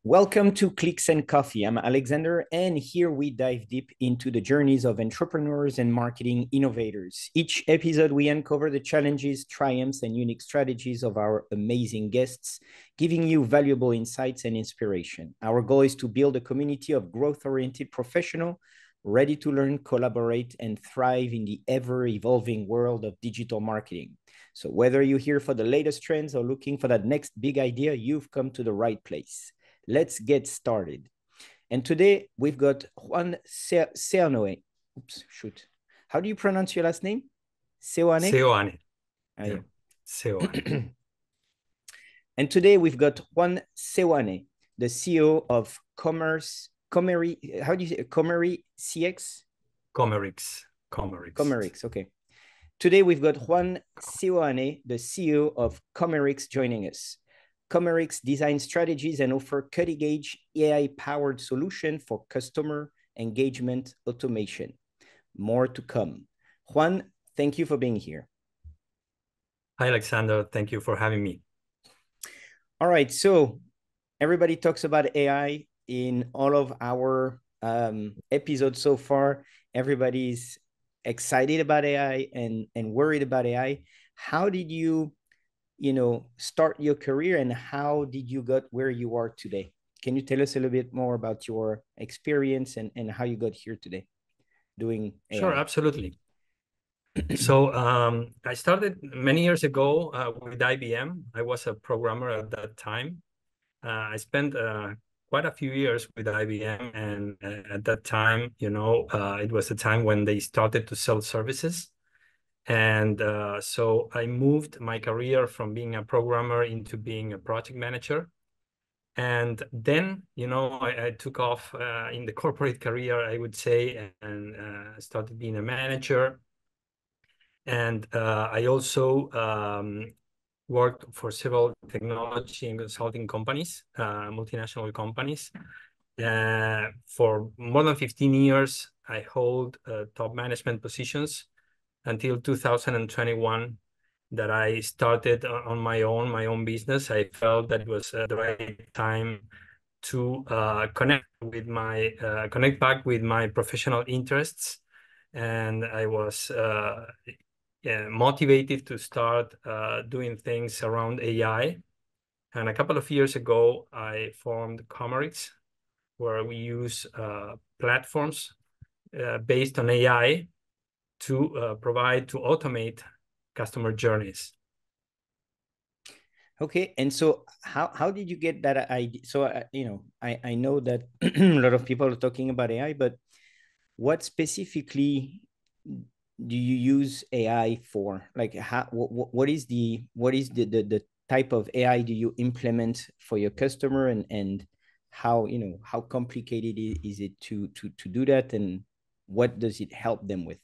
Welcome to Clicks and Coffee. I'm Alexander, and here we dive deep into the journeys of entrepreneurs and marketing innovators. Each episode, we uncover the challenges, triumphs, and unique strategies of our amazing guests, giving you valuable insights and inspiration. Our goal is to build a community of growth-oriented professionals ready to learn, collaborate, and thrive in the ever-evolving world of digital marketing. So whether you're here for the latest trends or looking for that next big idea, you've come to the right place. Let's get started. And today we've got Juan Seoane. Oops, shoot. How do you pronounce your last name? Seoane? Seoane. Ah, Yeah, yeah. Seoane. And today we've got Juan Seoane, the CEO of how do you say Commericx? Commericx. Okay. Today we've got Juan Seoane, the CEO of Commericx, joining us. Commericx designs strategies and offer cutting-edge AI-powered solution for customer engagement automation. More to come. Juan, thank you for being here. Hi, Alexander. Thank you for having me. All right, so everybody talks about AI in all of our episodes so far. Everybody's excited about AI and worried about AI. How did you start your career and how did you get where you are today? Can you tell us a little bit more about your experience and how you got here today doing AI? Sure, absolutely. So I started many years ago with IBM. I was a programmer at that time. I spent quite a few years with IBM, and at that time, it was a time when they started to sell services. And so I moved my career from being a programmer into being a project manager. And then, I took off in the corporate career, I would say, and started being a manager. And I also worked for several technology and consulting companies, multinational companies. For more than 15 years, I hold top management positions until 2021 that I started on my own business. I felt that it was the right time to connect back with my professional interests, and I was motivated to start doing things around AI. And a couple of years ago, I formed Commericx, where we use platforms based on AI to automate customer journeys. Okay, and so how did you get that idea? So I know that a lot of people are talking about AI, but what specifically do you use AI for? Like, what is the type of AI do you implement for your customer, and how complicated is it to do that, and what does it help them with?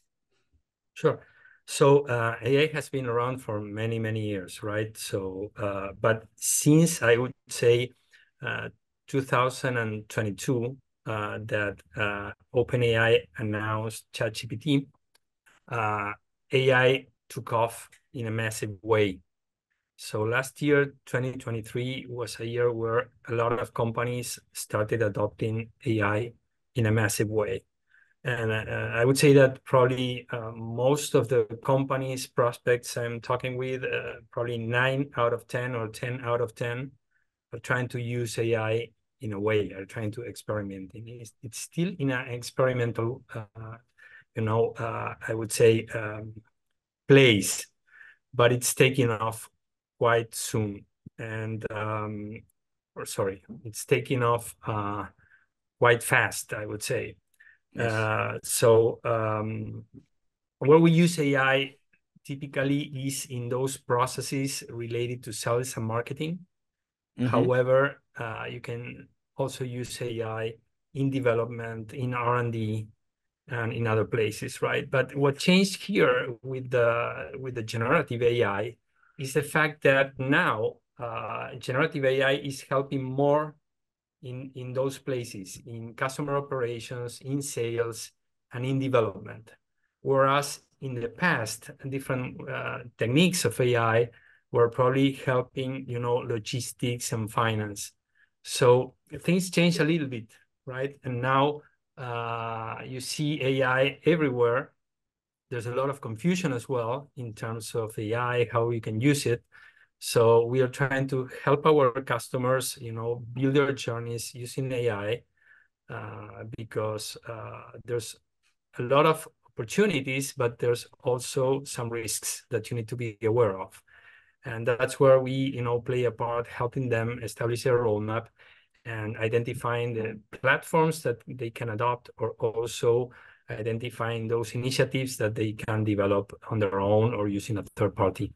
Sure. So AI has been around for many, many years, right? So, but since I would say 2022, that OpenAI announced ChatGPT, AI took off in a massive way. So last year, 2023, was a year where a lot of companies started adopting AI in a massive way. And I would say that probably most of the companies, prospects I'm talking with, probably 9 out of 10 or 10 out of 10 are trying to use AI in a way, are trying to experiment. It's still in an experimental, I would say, place, but it's taking off quite soon. And, it's taking off quite fast, I would say. Yes. Where we use AI typically is in those processes related to sales and marketing. Mm-hmm. However, you can also use AI in development, in R&D, and in other places, right? But what changed here with the generative AI is the fact that now generative AI is helping more in those places, in customer operations, in sales, and in development. Whereas in the past, different techniques of AI were probably helping, logistics and finance. So things change a little bit, right? And now you see AI everywhere. There's a lot of confusion as well in terms of AI, how we can use it. So we are trying to help our customers, build their journeys using AI, because there's a lot of opportunities, but there's also some risks that you need to be aware of. And that's where we, play a part, helping them establish a roadmap and identifying the platforms that they can adopt, or also identifying those initiatives that they can develop on their own or using a third party.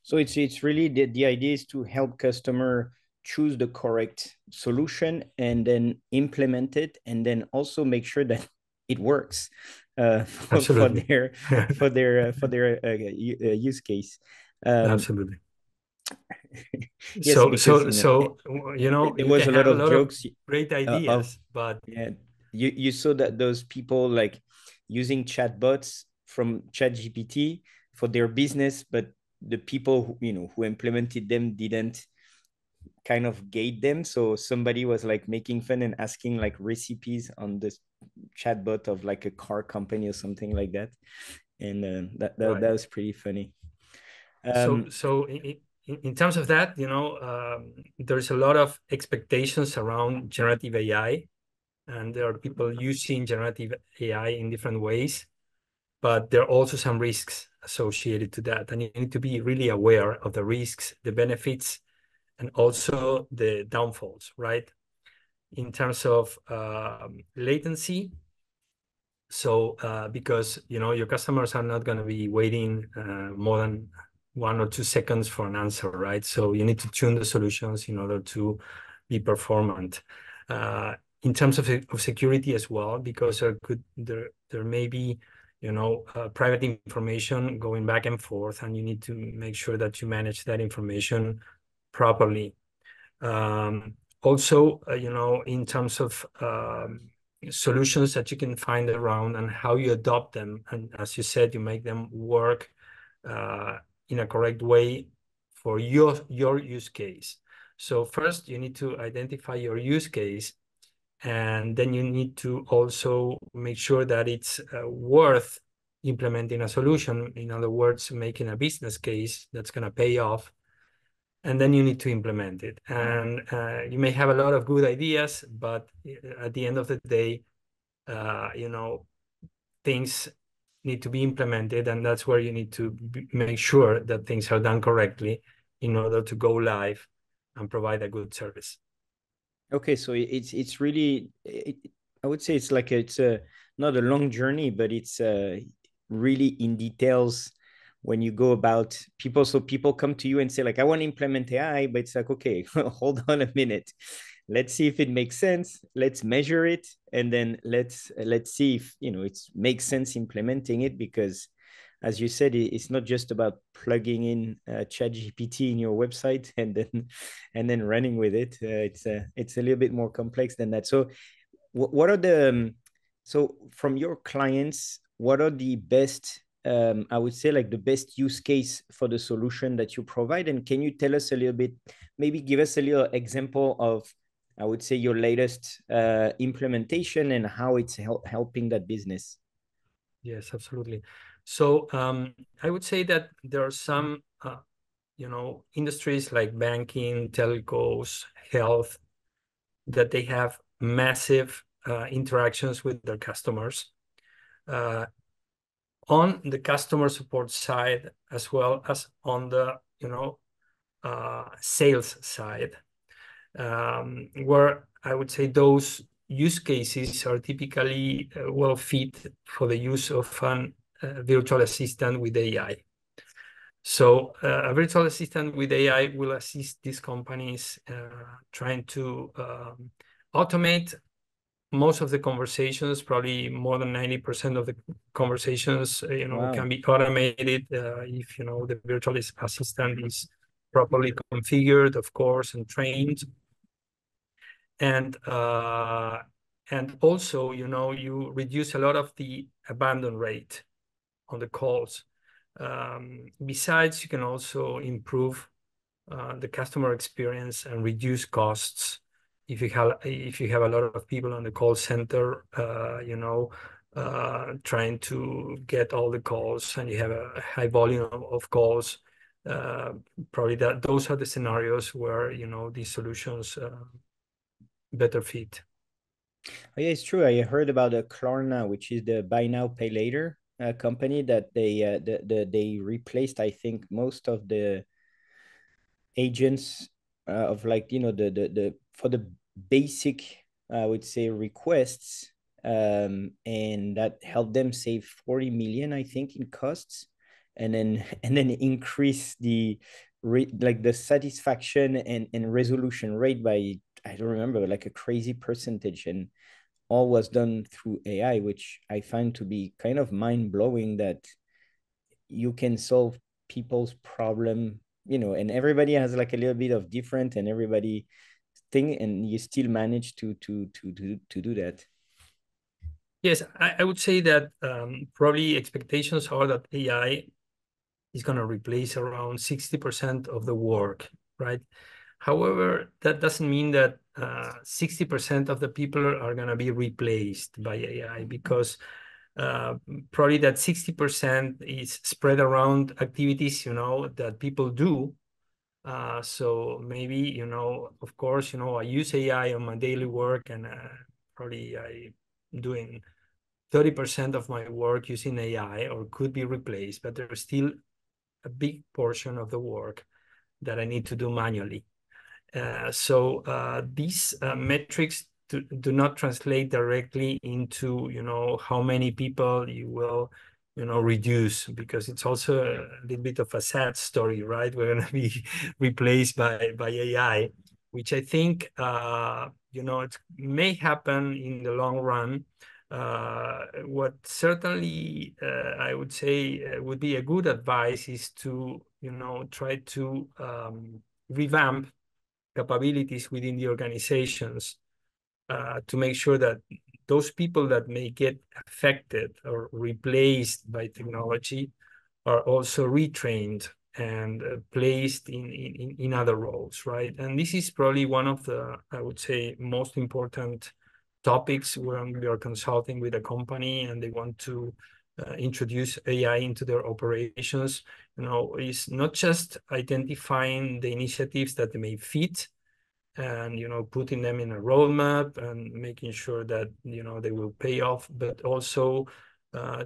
So it's really the idea is to help customer choose the correct solution and then implement it, and then also make sure that it works for Absolutely. their use case. Absolutely. Yes, So, because there you was can a lot have a of lot of jokes great of ideas, but yeah, you saw that those people like using chatbots from ChatGPT for their business, but the people who implemented them didn't kind of gate them. So somebody was like making fun and asking like recipes on this chatbot of like a car company or something like that, and that was pretty funny. So in terms of that, there's a lot of expectations around generative AI, and there are people using generative AI in different ways, but there are also some risks associated to that, and you need to be really aware of the risks, the benefits, and also the downfalls, right? In terms of latency, so because your customers are not going to be waiting more than 1 or 2 seconds for an answer, right? So you need to tune the solutions in order to be performant. In terms of security as well, because there may be private information going back and forth, and you need to make sure that you manage that information properly. Also, in terms of solutions that you can find around and how you adopt them, and as you said, you make them work in a correct way for your use case. So first, you need to identify your use case, and then you need to also make sure that it's worth implementing a solution. In other words, making a business case that's going to pay off, and then you need to implement it. And you may have a lot of good ideas, but at the end of the day, things need to be implemented, and that's where you need to make sure that things are done correctly in order to go live and provide a good service. Okay, so it's really I would say it's like it's a not a long journey, but it's really in details when you go about people. So people come to you and say like, I want to implement AI, but it's like, okay, hold on a minute. Let's see if it makes sense. Let's measure it, and then let's see if it makes sense implementing it, because as you said, it's not just about plugging in ChatGPT in your website and then running with it. It's a little bit more complex than that. So, what are the so from your clients, what are the best? I would say like the best use case for the solution that you provide, and can you tell us a little bit? Maybe give us a little example of, I would say, your latest implementation and how it's helping that business. Yes, absolutely. So I would say that there are some, industries like banking, telcos, health, that they have massive interactions with their customers. On the customer support side, as well as on the, sales side, where I would say those use cases are typically well fit for the use of an virtual assistant with AI. So a virtual assistant with AI will assist these companies trying to automate most of the conversations. Probably more than 90% of the conversations, Wow. can be automated if the virtual assistant is properly configured, of course, and trained. And also, you reduce a lot of the abandon rate on the calls. Besides, you can also improve the customer experience and reduce costs. If you have a lot of people on the call center, trying to get all the calls, and you have a high volume of calls, probably those are the scenarios where these solutions better fit. Oh, yeah, it's true. I heard about a Klarna, which is the buy now pay later company that they replaced, I think, most of the agents of, like, the for the basic, I would say, requests, and that helped them save 40 million, I think, in costs, and then and then increase the like the satisfaction and resolution rate by, I don't remember, like a crazy percentage, and all was done through AI, which I find to be kind of mind blowing, that you can solve people's problem, and everybody has like a little bit of different, and everybody thing, and you still manage to do that. Yes, I would say that probably expectations are that AI is going to replace around 60% of the work, right? However, that doesn't mean that 60% of the people are going to be replaced by AI, because probably that 60% is spread around activities, that people do. So maybe, of course, I use AI on my daily work, and probably I'm doing 30% of my work using AI, or could be replaced, but there's still a big portion of the work that I need to do manually. So these metrics do not translate directly into, how many people you will, reduce, because it's also a little bit of a sad story, right? We're going to be replaced by AI, which I think, it may happen in the long run. What certainly I would say would be a good advice is to, try to revamp capabilities within the organizations, to make sure that those people that may get affected or replaced by technology are also retrained and placed in other roles, right? And this is probably one of the, I would say, most important topics when we are consulting with a company and they want to introduce AI into their operations. Is not just identifying the initiatives that may fit and putting them in a roadmap and making sure that they will pay off, but also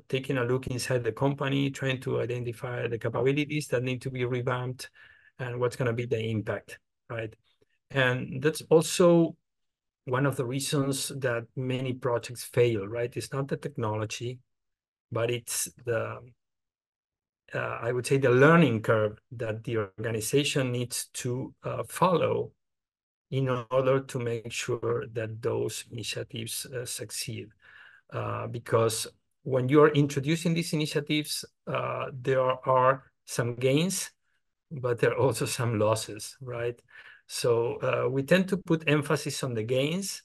taking a look inside the company, trying to identify the capabilities that need to be revamped and what's going to be the impact, right? And that's also one of the reasons that many projects fail, right? It's not the technology, but it's the I would say the learning curve that the organization needs to follow in order to make sure that those initiatives succeed. Because when you are introducing these initiatives, there are some gains, but there are also some losses, right? So we tend to put emphasis on the gains,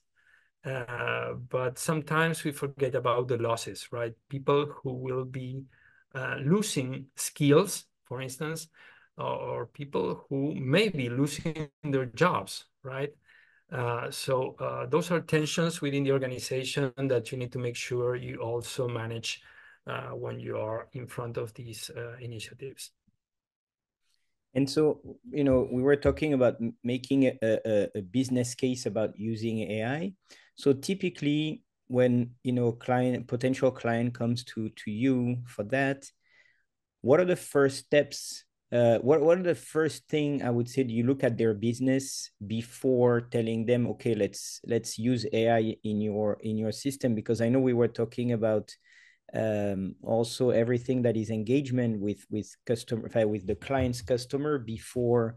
but sometimes we forget about the losses, right? People who will be losing skills, for instance, or people who may be losing their jobs, right? So those are tensions within the organization that you need to make sure you also manage when you are in front of these initiatives. And so, we were talking about making a business case about using AI. So typically, when potential client comes to you for that, what are the first steps? What are the first thing, I would say, do you look at their business before telling them, okay, let's use AI in your system? Because I know we were talking about also everything that is engagement with customer, with the client's customer, before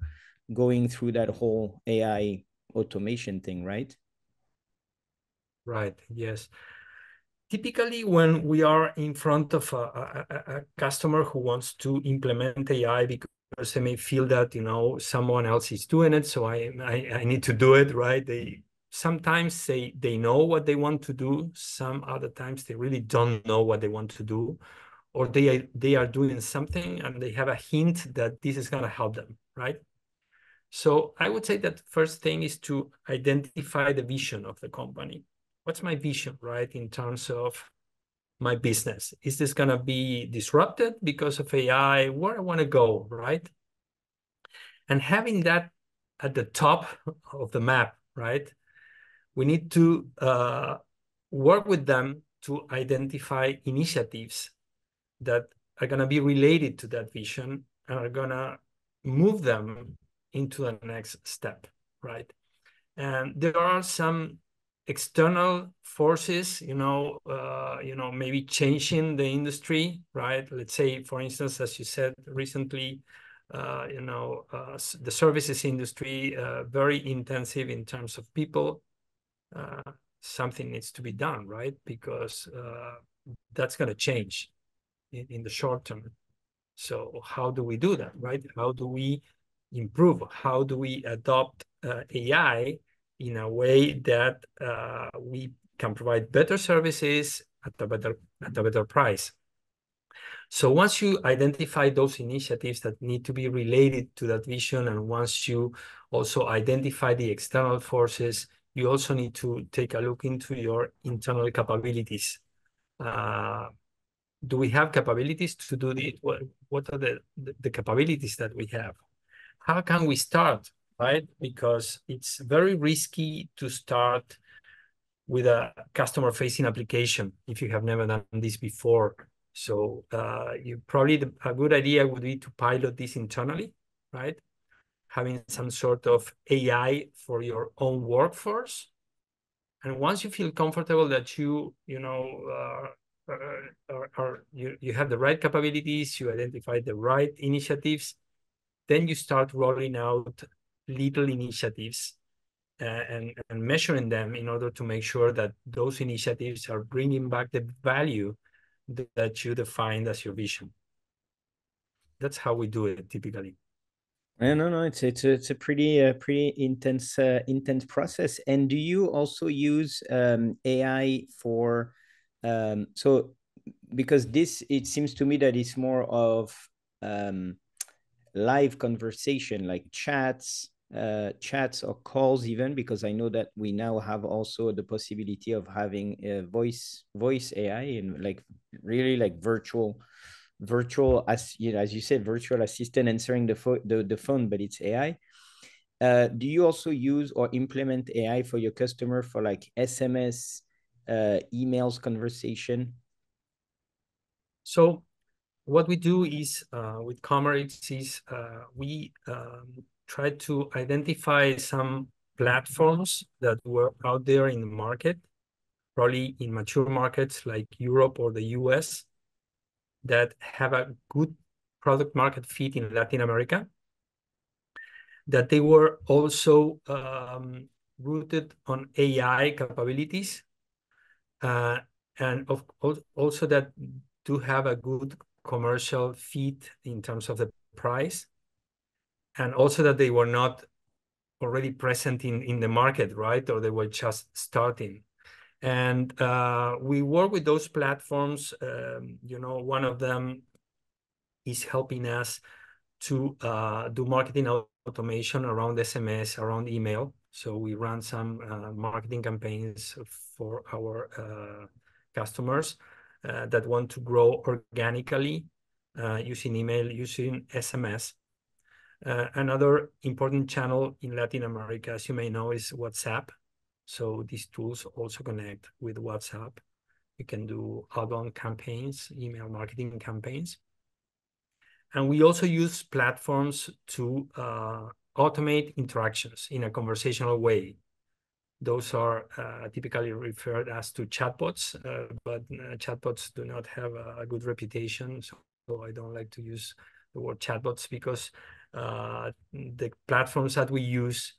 going through that whole AI automation thing, right? Right. Yes. Typically, when we are in front of a customer who wants to implement AI because they may feel that someone else is doing it, so I need to do it, right? They sometimes they know what they want to do. Some other times they really don't know what they want to do, or they are doing something and they have a hint that this is going to help them, right? So I would say that first thing is to identify the vision of the company. What's my vision, right, in terms of my business? Is this going to be disrupted because of AI? Where I want to go, right? And having that at the top of the map, right? We need to work with them to identify initiatives that are going to be related to that vision and are going to move them into the next step, right? And there are some external forces, maybe changing the industry, right? Let's say, for instance, as you said recently, the services industry, very intensive in terms of people. Something needs to be done, right? Because that's going to change in the short term. So how do we do that, right? How do we improve? How do we adopt AI in a way that we can provide better services at a better price? So once you identify those initiatives that need to be related to that vision, and once you also identify the external forces, you also need to take a look into your internal capabilities. Do we have capabilities to do this? What are the capabilities that we have? How can we start, right? Because it's very risky to start with a customer-facing application if you have never done this before. So a good idea would be to pilot this internally, right? Having some sort of AI for your own workforce. And once you feel comfortable that you have the right capabilities, you identify the right initiatives, then you start rolling out little initiatives and measuring them in order to make sure that those initiatives are bringing back the value that you defined as your vision. That's how we do it typically. No, it's a pretty intense process. And do you also use AI for so because this, it seems to me that it's more of live conversation, like chats or calls, even, because I know that we now have also the possibility of having a voice AI, and like really like virtual, as you know, as you said, virtual assistant answering the phone, but it's AI. Do you also use or implement AI for your customer for like SMS, emails, conversation? So what we do is with Commericx is we try to identify some platforms that were out there in the market, probably in mature markets like Europe or the US, that have a good product market fit in Latin America, that they were also rooted on AI capabilities, and also that do have a good commercial fit in terms of the price, and also that they were not already present in the market, right? Or they were just starting. And we work with those platforms. One of them is helping us to do marketing automation around SMS, around email. So we run some marketing campaigns for our customers that want to grow organically using email, using SMS. Another important channel in Latin America, as you may know, is WhatsApp. So these tools also connect with WhatsApp. You can do outbound campaigns, email marketing campaigns. And we also use platforms to automate interactions in a conversational way. Those are typically referred as to chatbots, but chatbots do not have a good reputation. So I don't like to use the word chatbots, because the platforms that we use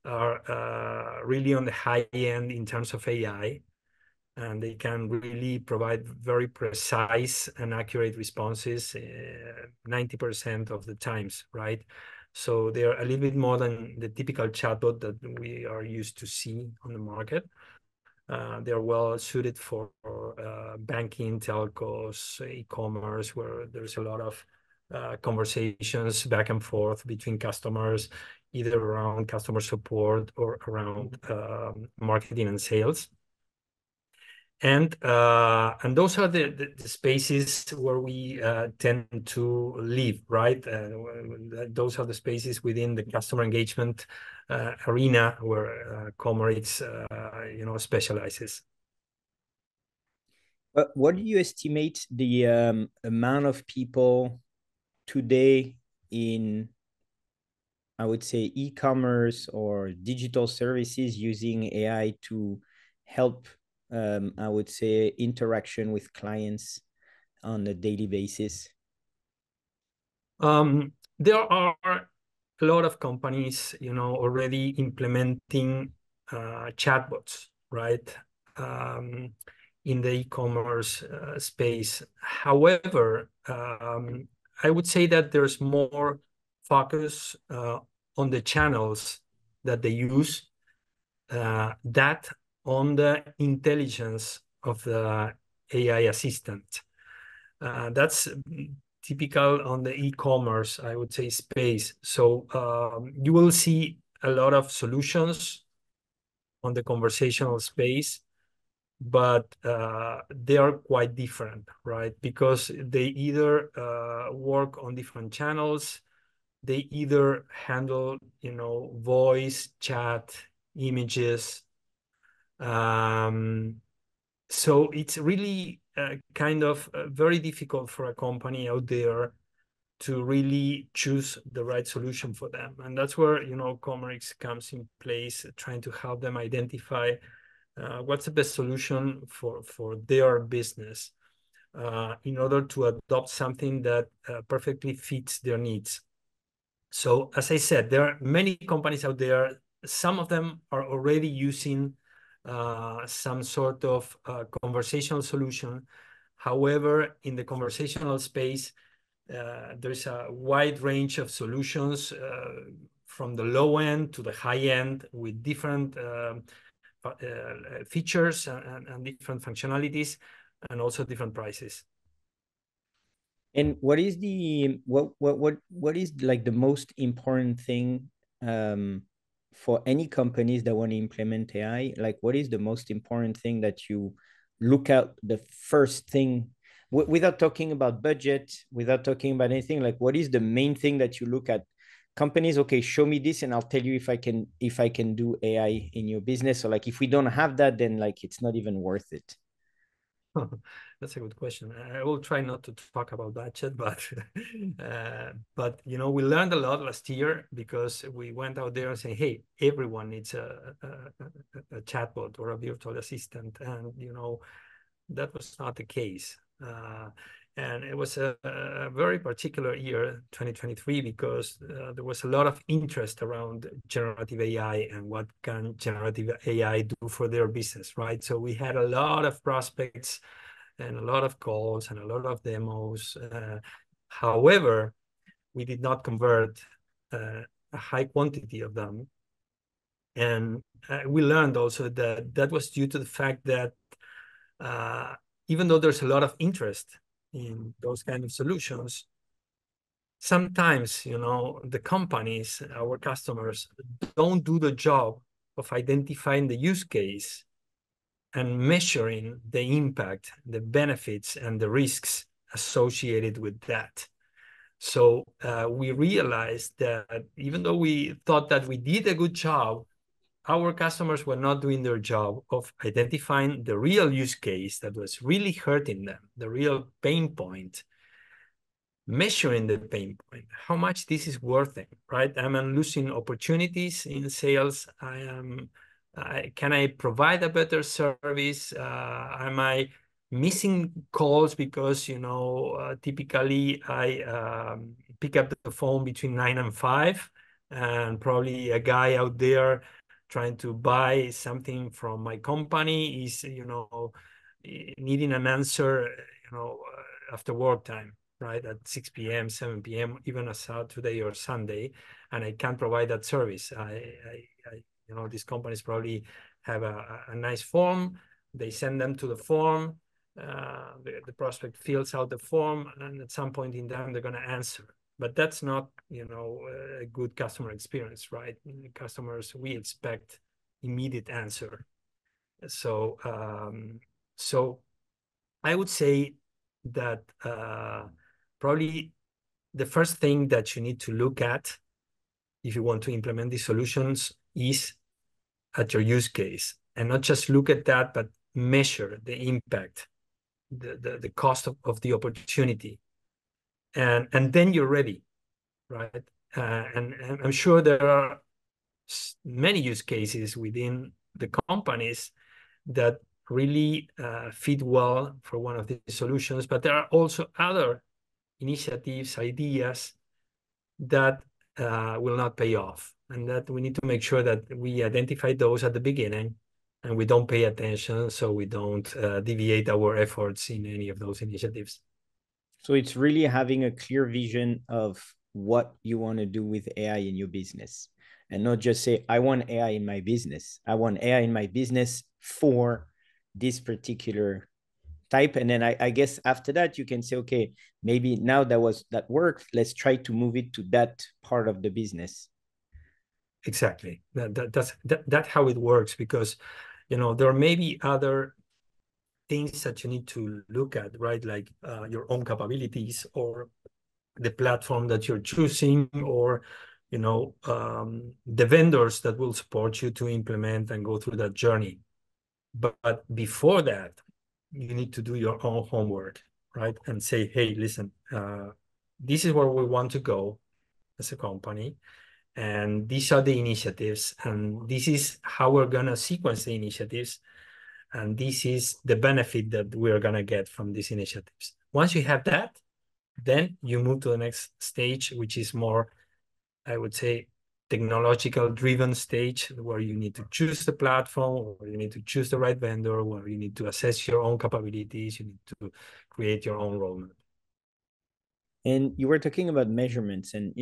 are really on the high end in terms of AI, and they can really provide very precise and accurate responses 90% of the times, right? So they're a little bit more than the typical chatbot that we are used to see on the market. They're well suited for banking, telcos, e-commerce, where there's a lot of conversations back and forth between customers. either around customer support or around marketing and sales. And those are the spaces where we tend to live, right? Those are the spaces within the customer engagement arena where Commericx, specializes. What do you estimate the amount of people today in, I would say, e-commerce or digital services using AI to help, I would say, interaction with clients on a daily basis? There are a lot of companies, already implementing chatbots, right? In the e-commerce space. However, I would say that there's more focus on the channels that they use, that on the intelligence of the AI assistant. That's typical on the e-commerce, I would say, space. So you will see a lot of solutions on the conversational space, but they are quite different, right? Because they either work on different channels, they either handle, voice, chat, images. So it's really kind of very difficult for a company out there to really choose the right solution for them. And that's where, Commericx comes in place, trying to help them identify what's the best solution for their business in order to adopt something that perfectly fits their needs. So as I said, there are many companies out there. Some of them are already using some sort of conversational solution. However, in the conversational space, there's a wide range of solutions from the low end to the high end with different features and different functionalities, and also different prices. And what is like the most important thing for any companies that want to implement AI? Like, what is the most important thing that you look at the first thing, without talking about budget, without talking about anything? Like, what is the main thing that you look at? Companies, okay, show me this, and I'll tell you if I can do AI in your business. Or like, if we don't have that, then like it's not even worth it. That's a good question. I will try not to talk about budget, but we learned a lot last year because we went out there and said, hey, everyone needs a chatbot or a virtual assistant, and that was not the case. And it was a very particular year, 2023, because there was a lot of interest around generative AI and what can generative AI do for their business, right? So we had a lot of prospects and a lot of calls and a lot of demos. However, we did not convert a high quantity of them. And we learned also that that was due to the fact that even though there's a lot of interest in those kind of solutions, sometimes, the companies, our customers, don't do the job of identifying the use case and measuring the impact, the benefits, and the risks associated with that. So we realized that even though we thought that we did a good job, our customers were not doing their job of identifying the real use case that was really hurting them, the real pain point, measuring the pain point, how much this is worth it, right? Am I losing opportunities in sales? Can I provide a better service? Am I missing calls because, typically I pick up the phone between 9 and 5, and probably a guy out there trying to buy something from my company is, needing an answer, after work time, right, at 6 p.m., 7 p.m., even a Saturday or Sunday, and I can't provide that service. These companies probably have a nice form. They send them to the form. The prospect fills out the form, and at some point in time, they're going to answer, but that's not, a good customer experience, right? Customers, we expect immediate answer. So I would say that probably the first thing that you need to look at if you want to implement these solutions is at your use case, and not just look at that, but measure the impact, the cost of the opportunity, and then you're ready, right? And I'm sure there are many use cases within the companies that really fit well for one of these solutions, but there are also other initiatives, ideas that will not pay off, and that we need to make sure that we identify those at the beginning and we don't pay attention, so we don't deviate our efforts in any of those initiatives. So it's really having a clear vision of what you want to do with AI in your business, and not just say, I want AI in my business. I want AI in my business for this particular type. And then I guess after that, you can say, okay, maybe now that worked, let's try to move it to that part of the business. Exactly. That's how it works, because, there may be other things that you need to look at, right? Like your own capabilities, or the platform that you're choosing, or the vendors that will support you to implement and go through that journey. But before that, you need to do your own homework, right? And say, hey, listen, this is where we want to go as a company, and these are the initiatives, and this is how we're going to sequence the initiatives, and this is the benefit that we're going to get from these initiatives. Once you have that, then you move to the next stage, which is more, I would say, technological driven stage, where you need to choose the platform, or you need to choose the right vendor, where you need to assess your own capabilities, you need to create your own roadmap. And you were talking about measurements, and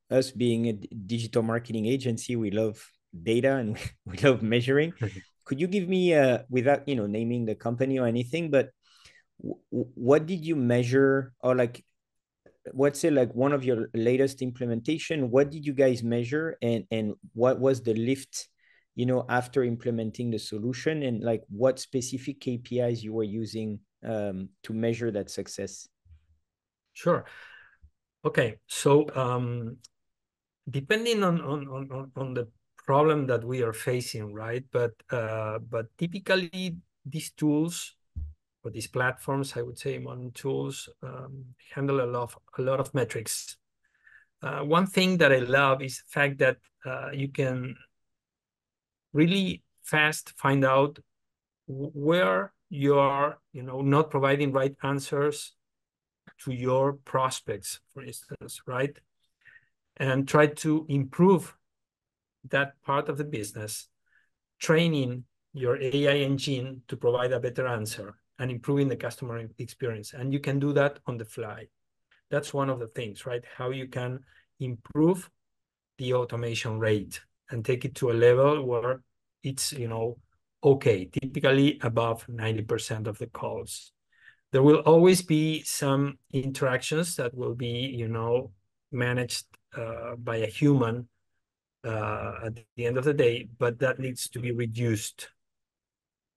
us being a digital marketing agency, we love data and we love measuring. Could you give me without naming the company or anything, but what did you measure, or like, what's it like one of your latest implementation? What did you guys measure, and what was the lift, after implementing the solution, and like what specific KPIs you were using to measure that success? Sure. Okay. So depending on the problem that we are facing, right? But typically these tools, or these platforms, I would say modern tools, handle a lot of metrics. One thing that I love is the fact that you can really fast find out where you are, not providing right answers to your prospects, for instance, right? And try to improve that part of the business, training your AI engine to provide a better answer, and improving the customer experience. And you can do that on the fly. That's one of the things, right? How you can improve the automation rate and take it to a level where it's, okay, typically above 90% of the calls. There will always be some interactions that will be, managed by a human at the end of the day, but that needs to be reduced.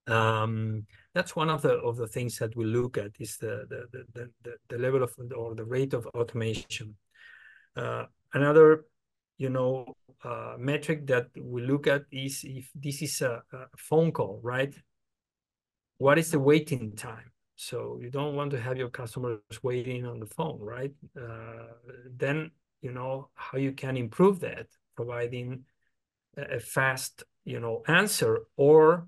That's one of the things that we look at, is the level of, or the rate of automation. Another metric that we look at is if this is a phone call, right? What is the waiting time? So you don't want to have your customers waiting on the phone, right? Then how you can improve that, providing a fast answer, or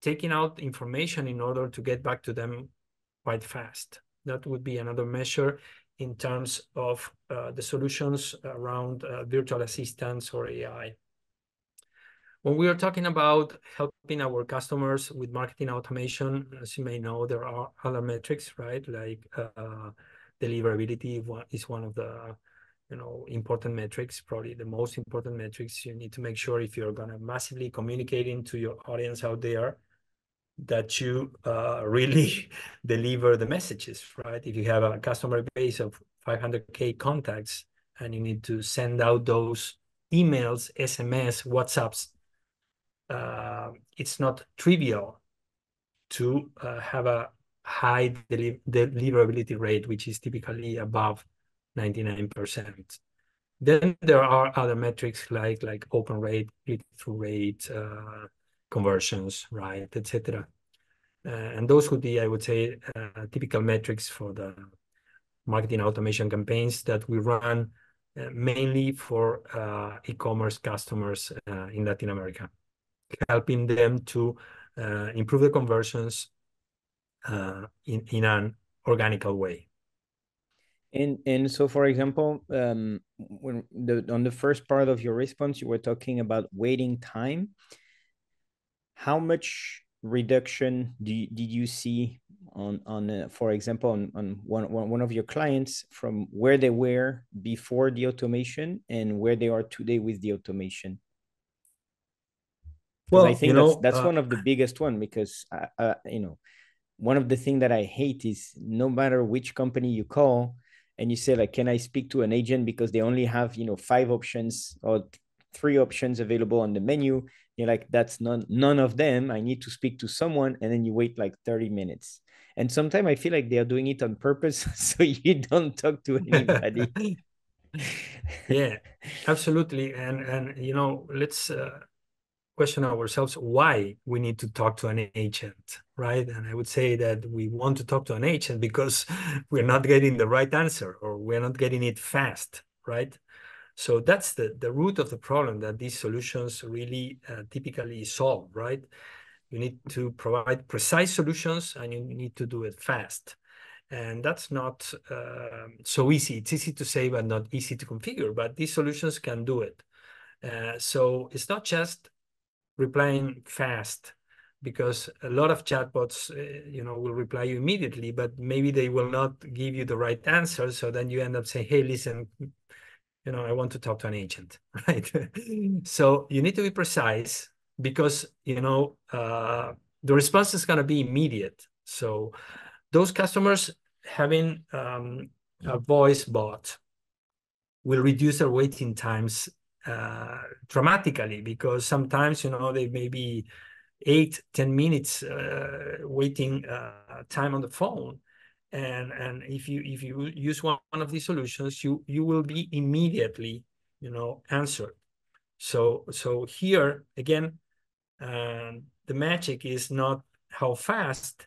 taking out information in order to get back to them quite fast. That would be another measure in terms of the solutions around virtual assistants or AI. When we are talking about helping our customers with marketing automation, as you may know, there are other metrics, right? Like deliverability is one of the important metrics, probably the most important metrics. You need to make sure, if you're going to massively communicate to your audience out there, that you really deliver the messages, right? If you have a customer base of 500K contacts and you need to send out those emails, SMS, WhatsApps, it's not trivial to have a high deliverability rate, which is typically above 99%. Then there are other metrics like open rate, click-through rate, conversions, right, etc. And those would be, I would say, typical metrics for the marketing automation campaigns that we run mainly for e-commerce customers in Latin America, helping them to improve the conversions in an organical way. And so, for example, when on the first part of your response, you were talking about waiting time. How much reduction did you see on for example, on one of your clients from where they were before the automation and where they are today with the automation? Because I Well, think that's one of the biggest one, because one of the things that I hate is no matter which company you call and you say like, can I speak to an agent, because they only have 5 options or 3 options available on the menu. You're like, that's none of them. I need to speak to someone, and then you wait like 30 minutes. And sometimes I feel like they're doing it on purpose so you don't talk to anybody. Yeah, absolutely. And let's question ourselves why we need to talk to an agent, right? And I would say that we want to talk to an agent because we're not getting the right answer, or we're not getting it fast, right? So that's the root of the problem that these solutions really typically solve, right? You need to provide precise solutions, and you need to do it fast. And that's not so easy. It's easy to say, but not easy to configure. But these solutions can do it. So it's not just replying fast, because a lot of chatbots, will reply you immediately, but maybe they will not give you the right answer. So then you end up saying, hey, listen, I want to talk to an agent, right? So you need to be precise, because, the response is going to be immediate. So those customers having a voice bot will reduce their waiting times dramatically, because sometimes, they may be 8-10 minutes waiting time on the phone. And if you use one of these solutions, you will be immediately, answered. So here again, the magic is not how fast,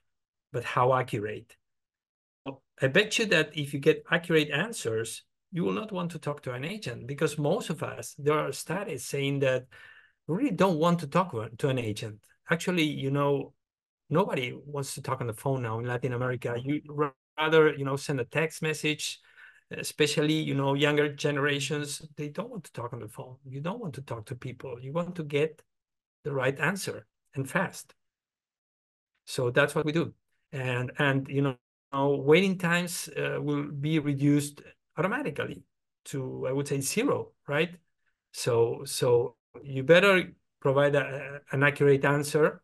but how accurate. I bet you that if you get accurate answers, you will not want to talk to an agent, because most of us, there are studies saying that we really don't want to talk to an agent. Actually, nobody wants to talk on the phone now in Latin America. You rather, send a text message, especially, younger generations. They don't want to talk on the phone. You don't want to talk to people. You want to get the right answer, and fast. So that's what we do. And waiting times will be reduced automatically to, I would say, 0, right? So you better provide an accurate answer.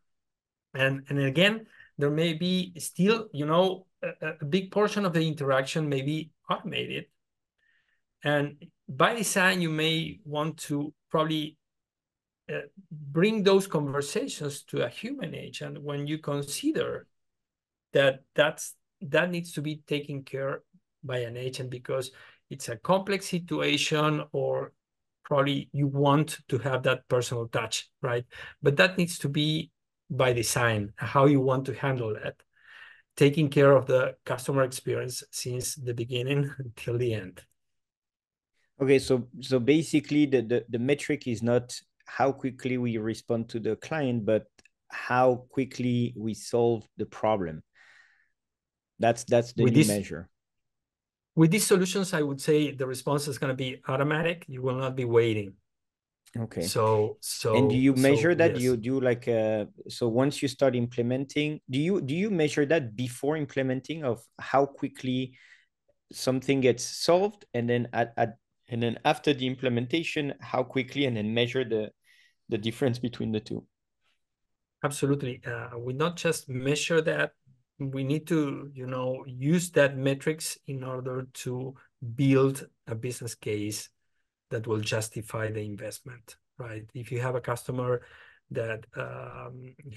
And again, there may be still, a big portion of the interaction may be automated. And by design, you may want to probably bring those conversations to a human agent when you consider that needs to be taken care by an agent, because it's a complex situation, or probably you want to have that personal touch, right? But that needs to be by design, how you want to handle that, taking care of the customer experience since the beginning until the end. Okay, so basically the metric is not how quickly we respond to the client, but how quickly we solve the problem. That's the new measure. With these solutions, I would say the response is going to be automatic. You will not be waiting. Okay. So and do you measure that? Yes. Do you do like so once you start implementing, do you measure that before implementing, of how quickly something gets solved, and then and then after the implementation, how quickly, and then measure the difference between the two? Absolutely. We not just measure that, we need to, use that metrics in order to build a business case that will justify the investment, right? If you have a customer that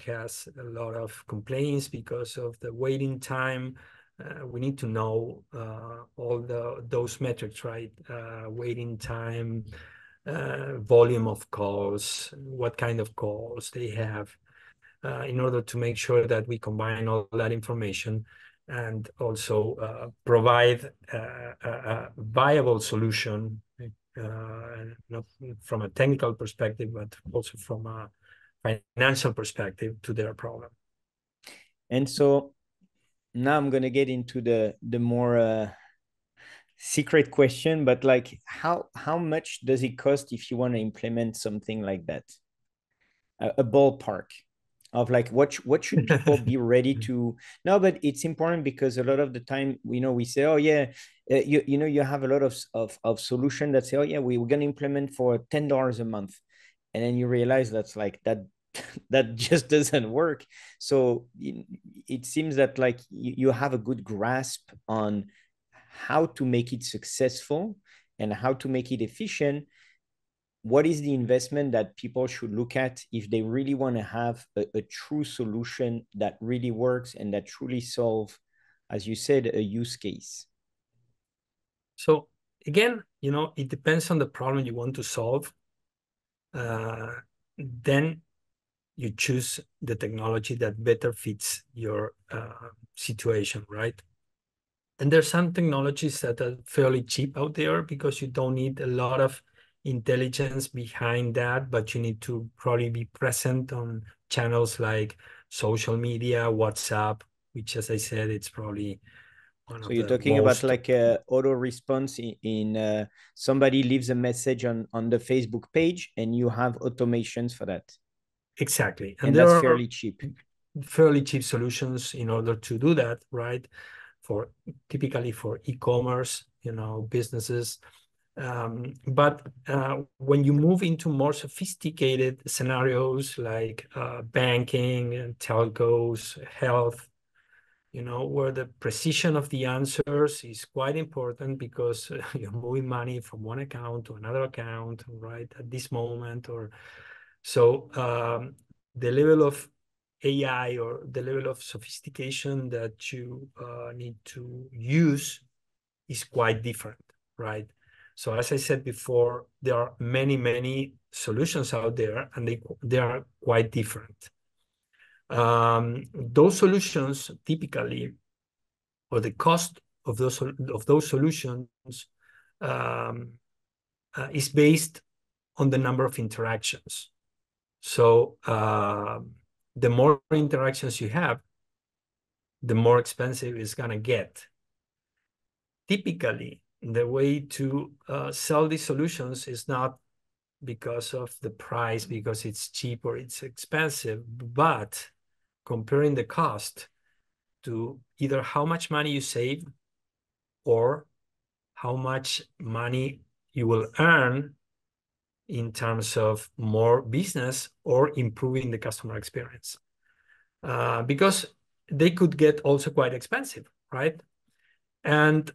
has a lot of complaints because of the waiting time, we need to know all those metrics, right? Waiting time, volume of calls, what kind of calls they have, in order to make sure that we combine all that information and also provide a viable solution, not from a technical perspective, but also from a financial perspective to their problem. And so now I'm going to get into the more secret question, but like how much does it cost if you want to implement something like that? A ballpark of like what should people be ready to. No, but it's important because a lot of the time we say, oh yeah, you have a lot of solution that say, oh yeah, we're going to implement for $10 a month, and then you realize that's like that just doesn't work. So it seems that like you have a good grasp on how to make it successful and how to make it efficient. What is the investment that people should look at if they really want to have a true solution that really works and that truly solve, as you said, a use case? So again, it depends on the problem you want to solve. Then you choose the technology that better fits your situation, right? And there's some technologies that are fairly cheap out there because you don't need a lot of intelligence behind that, but you need to probably be present on channels like social media, WhatsApp, which, as I said, it's probably one So of you're the talking about most... like auto response in somebody leaves a message on the Facebook page and you have automations for that. Exactly. And there that's are fairly cheap. fairly cheap solutions in order to do that, right? Typically for e-commerce, businesses. But when you move into more sophisticated scenarios like banking and telcos, health, where the precision of the answers is quite important because you're moving money from one account to another account, right, at this moment. So the level of AI or the level of sophistication that you need to use is quite different, right? So as I said before, there are many, many solutions out there, and they are quite different. Those solutions typically, or the cost of those solutions, is based on the number of interactions. So the more interactions you have, the more expensive it's going to get. Typically, the way to sell these solutions is not because of the price, because it's cheap or it's expensive, but comparing the cost to either how much money you save or how much money you will earn in terms of more business or improving the customer experience. Because they could get also quite expensive, right? And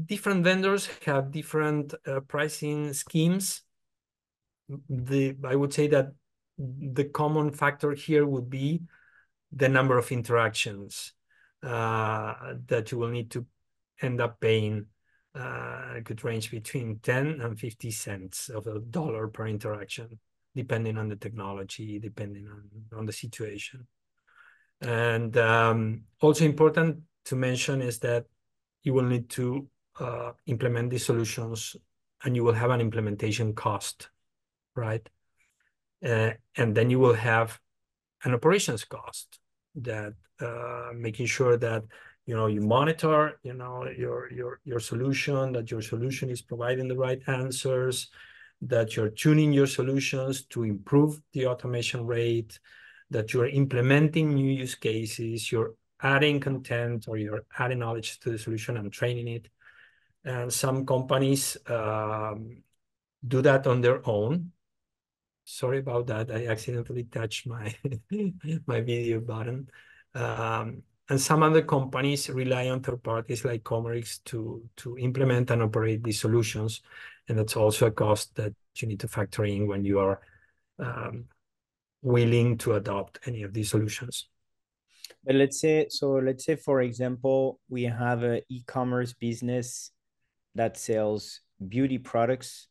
different vendors have different pricing schemes. I would say that the common factor here would be the number of interactions that you will need to end up paying. It could range between 10 and 50 cents of a dollar per interaction, depending on the technology, depending on the situation. And also important to mention is that you will need to implement these solutions, and you will have an implementation cost, right? And then you will have an operations cost, that making sure that you monitor your solution, that your solution is providing the right answers, that you're tuning your solutions to improve the automation rate, that you're implementing new use cases, you're adding content, or you're adding knowledge to the solution and training it. And some companies do that on their own. Sorry about that. I accidentally touched my my video button. And some other companies rely on third parties like Commericx to implement and operate these solutions. And that's also a cost that you need to factor in when you are willing to adopt any of these solutions. But let's say for example, we have an e-commerce business that sells beauty products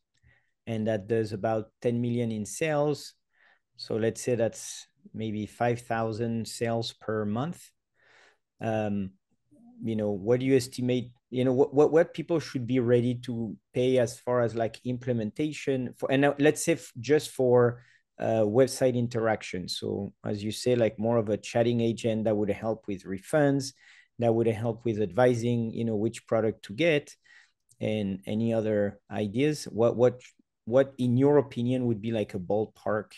and that does about 10 million in sales. So let's say that's maybe 5,000 sales per month. Um, what do you estimate, what people should be ready to pay as far as like implementation for, and now let's say just for website interaction. So as you say, like more of a chatting agent that would help with refunds, that would help with advising, which product to get, and any other ideas. What in your opinion would be like a ballpark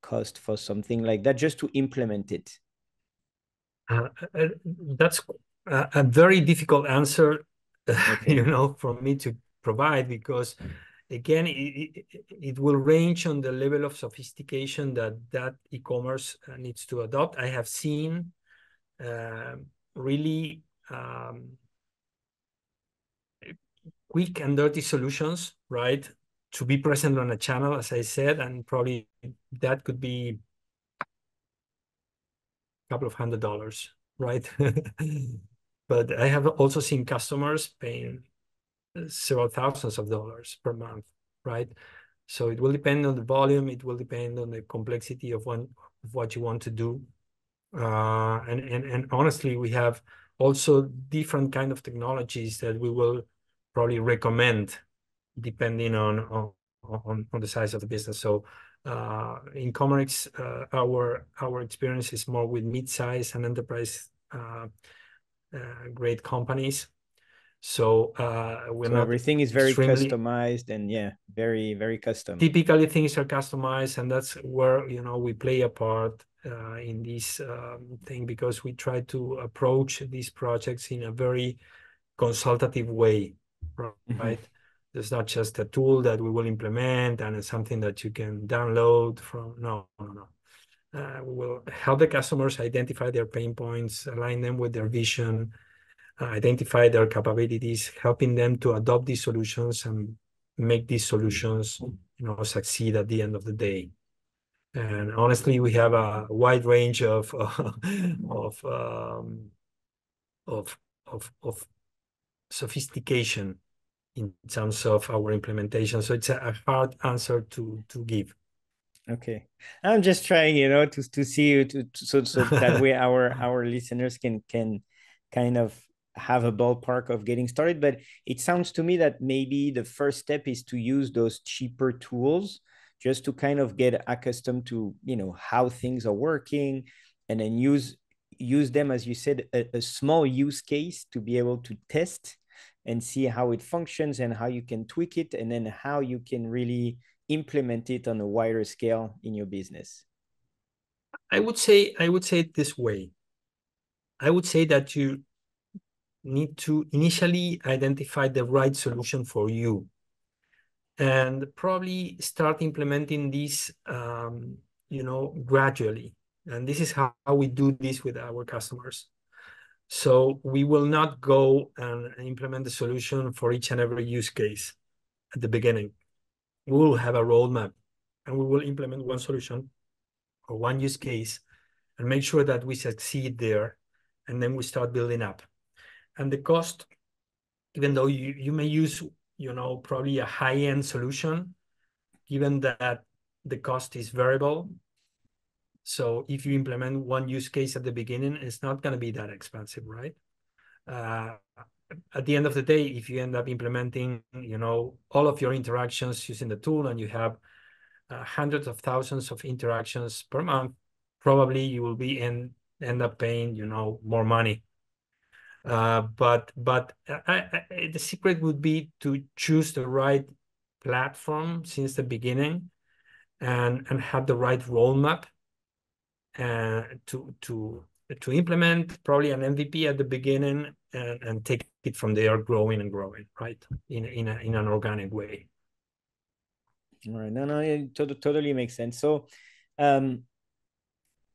cost for something like that just to implement it? That's a very difficult answer, Okay. for me to provide, because again, it will range on the level of sophistication that e-commerce needs to adopt. I have seen really quick and dirty solutions, right, to be present on a channel, as I said, and probably that could be a couple of $100s, right? But I have also seen customers paying several thousands of dollars per month, right? So it will depend on the volume. It will depend on the complexity of what you want to do. And honestly, we have also different kind of technologies that we will probably recommend depending on the size of the business. So in Commericx, our experience is more with mid-size and enterprise grade companies. So we're So not everything is very extremely customized and yeah, very, very custom. typically things are customized, and that's where we play a part in this thing, because we try to approach these projects in a very consultative way, right? It's not just a tool that we will implement and it's something that you can download from. No. We will help the customers identify their pain points, align them with their vision, identify their capabilities, helping them to adopt these solutions and make these solutions, succeed at the end of the day. And honestly, we have a wide range of sophistication in terms of our implementation. So it's a hard answer to give. Okay, I'm just trying, to see so that way our listeners can kind of have a ballpark of getting started. But it sounds to me that maybe the first step is to use those cheaper tools just to kind of get accustomed to how things are working, and then use them, as you said, a small use case to be able to test and see how it functions and how you can tweak it, and then how you can really implement it on a wider scale in your business. I would say it this way. I would say that you need to initially identify the right solution for you, and probably start implementing this gradually. And this is how we do this with our customers. So we will not go and implement the solution for each and every use case at the beginning. We will have a roadmap, and we will implement one solution or one use case and make sure that we succeed there. And then we start building up. And the cost, even though you may use, probably a high-end solution, given that the cost is variable. So if you implement one use case at the beginning, it's not going to be that expensive, right? At the end of the day, if you end up implementing, all of your interactions using the tool, and you have hundreds of thousands of interactions per month, probably you will be end up paying, more money. But the secret would be to choose the right platform since the beginning, and have the right roadmap to implement probably an MVP at the beginning, and take it from there, growing and growing, right? In an organic way. All right. No, it totally makes sense. So, um,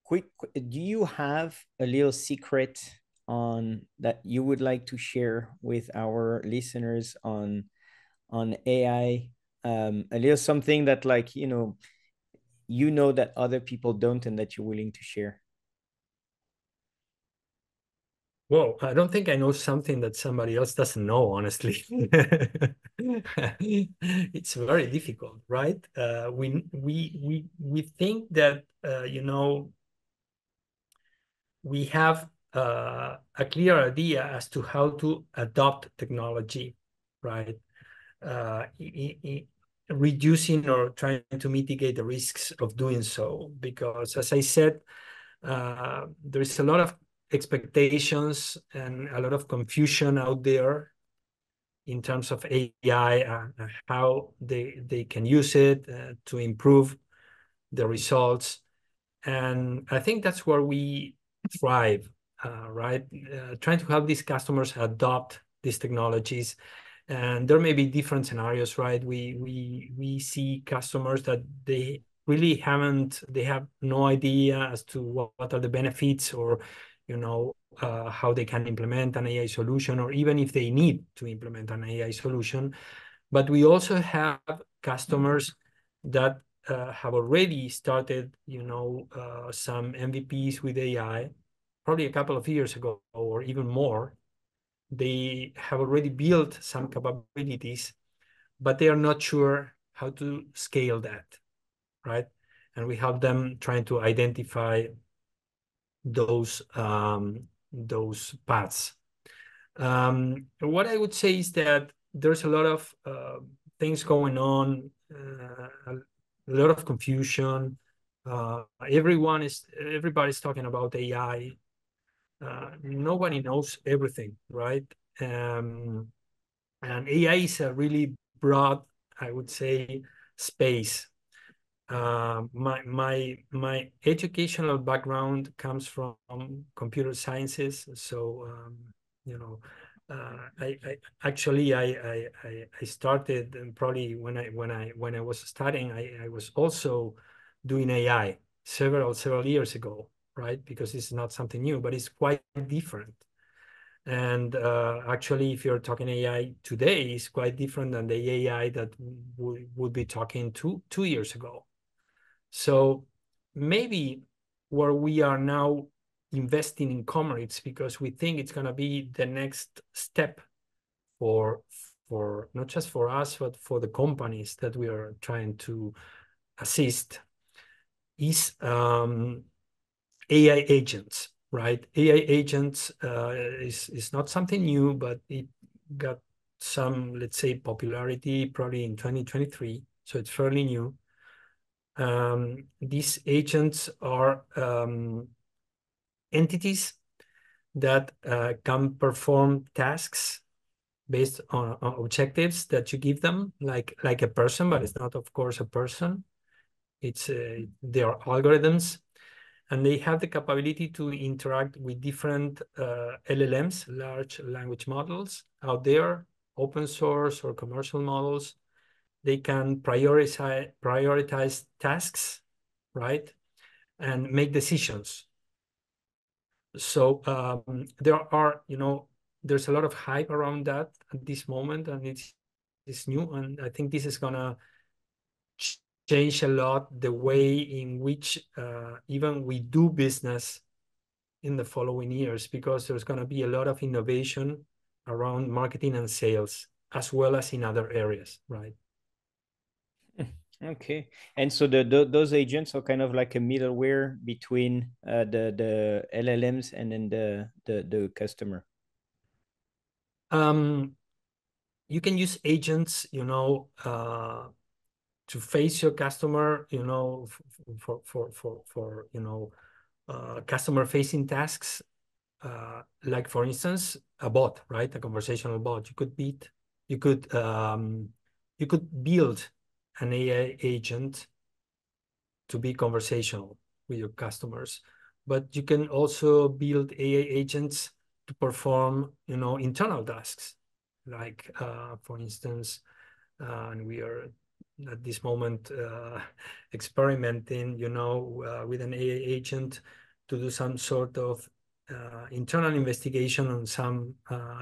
do you have a little secret on that you would like to share with our listeners on AI? A little something that, like, that other people don't and that you're willing to share. Well, I don't think I know something that somebody else doesn't know, honestly. It's very difficult, right? We think that we have a clear idea as to how to adopt technology, right? Reducing or trying to mitigate the risks of doing so. Because as I said, there is a lot of expectations and a lot of confusion out there in terms of AI, how they can use it to improve the results. And I think that's where we thrive, right? Trying to help these customers adopt these technologies. And there may be different scenarios, right? We see customers that they have no idea as to what are the benefits, or how they can implement an AI solution, or even if they need to implement an AI solution. But we also have customers that have already started, some MVPs with AI, probably a couple of years ago or even more. They have already built some capabilities, but they are not sure how to scale that, right? And we help them trying to identify those paths. What I would say is that there's a lot of things going on, a lot of confusion. Everybody's talking about AI. Nobody knows everything, right? And AI is a really broad, I would say, space. My educational background comes from computer sciences, so I actually I started, and probably when I was studying, I was also doing AI several years ago, right? Because it's not something new, but it's quite different. And actually, if you're talking AI today, it's quite different than the AI that we would be talking two years ago. So maybe where we are now investing in Commericx, because we think it's going to be the next step for not just for us, but for the companies that we are trying to assist, is AI agents, right? AI agents is not something new, but it got some, let's say, popularity probably in 2023. So it's fairly new. These agents are entities that can perform tasks based on objectives that you give them, like a person, but it's not, of course, a person. They are algorithms, and they have the capability to interact with different LLMs, large language models out there, open source or commercial models. They can prioritize tasks, right? And make decisions. So there's a lot of hype around that at this moment, and it's new. And I think this is gonna change a lot the way in which even we do business in the following years, because there's gonna be a lot of innovation around marketing and sales, as well as in other areas, right? Okay. And so those agents are kind of like a middleware between the LLMs and then the customer. You can use agents, to face your customer, for customer facing tasks, like, for instance, a bot, right? A conversational bot. You could build an AI agent to be conversational with your customers, but you can also build AI agents to perform, internal tasks, like, for instance, and we are at this moment experimenting, with an AI agent to do some sort of internal investigation on some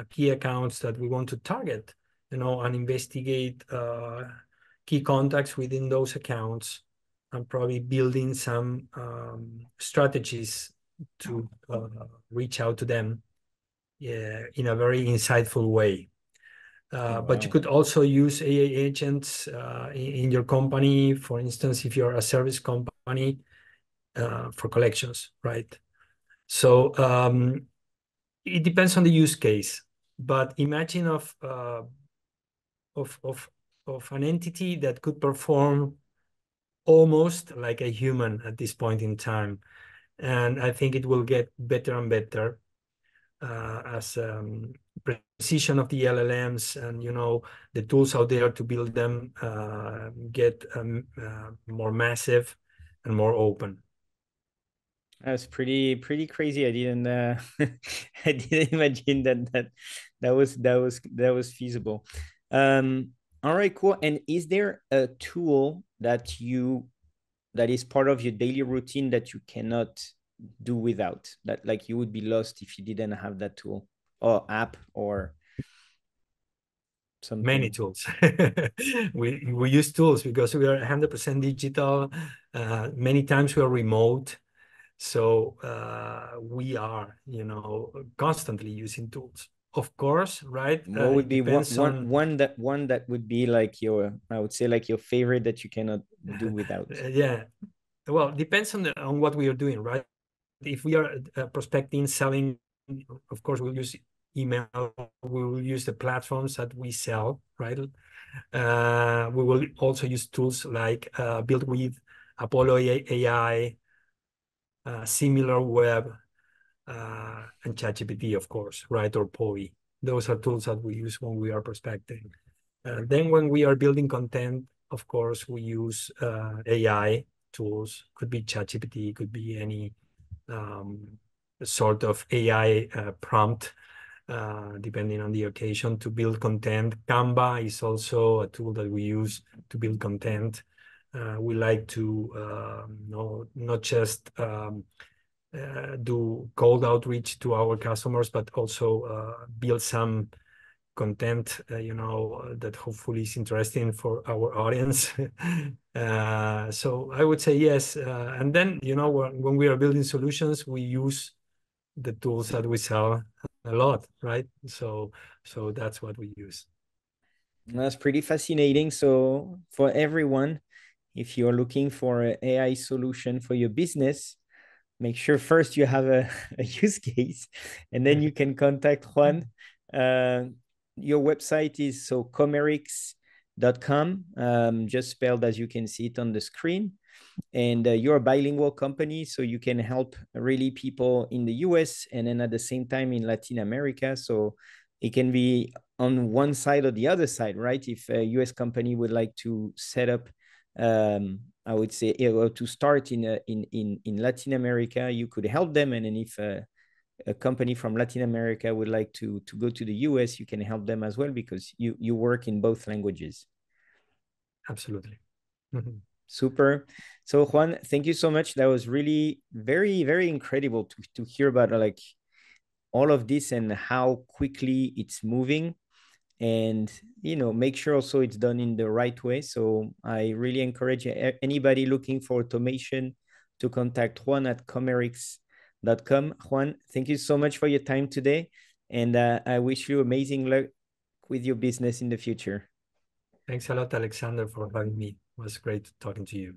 key accounts that we want to target, and investigate key contacts within those accounts, and probably building some strategies to reach out to them in a very insightful way. But you could also use AI agents in your company, for instance, if you're a service company for collections, right? So it depends on the use case, but imagine of an entity that could perform almost like a human at this point in time. And I think it will get better and better as precision of the LLMs and the tools out there to build them get more massive and more open. That's pretty crazy. I didn't I didn't imagine that was feasible. All right, cool. And is there a tool that is part of your daily routine that you cannot do without, that like you would be lost if you didn't have that tool or app or something? Many tools. we use tools because we are 100% digital. Many times we are remote, so we are constantly using tools, of course, right? What would be one on... that would be like your, I would say, like your favorite that you cannot do without? Yeah, well, depends on what we are doing, right? If we are prospecting, selling, of course we'll use email. We will use the platforms that we sell, right? We will also use tools like Build with, Apollo AI, Similar Web, and ChatGPT, of course, right? Or POE. Those are tools that we use when we are prospecting. Then when we are building content, of course, we use AI tools. Could be ChatGPT, could be any sort of AI prompt, depending on the occasion, to build content. Canva is also a tool that we use to build content. We like to not just do cold outreach to our customers, but also build some content, that hopefully is interesting for our audience. So I would say yes. And then, when we are building solutions, we use the tools that we sell a lot, right? So that's what we use. That's pretty fascinating. So for everyone, if you're looking for an AI solution for your business, make sure first you have a use case, and then you can contact Juan. Your website is so Commericx.com, just spelled as you can see it on the screen. And you're a bilingual company, so you can help really people in the US and then at the same time in Latin America. So it can be on one side or the other side, right? If a US company would like to set up, I would say, to start in Latin America, you could help them. And then if a company from Latin America would like to go to the US, you can help them as well, because you work in both languages. Absolutely. Super. So Juan, thank you so much. That was really very, very incredible to hear about like all of this and how quickly it's moving, and make sure also it's done in the right way. So I really encourage anybody looking for automation to contact Juan at Commericx.com. Juan, thank you so much for your time today, and I wish you amazing luck with your business in the future. Thanks a lot, Alexander, for having me. It was great talking to you.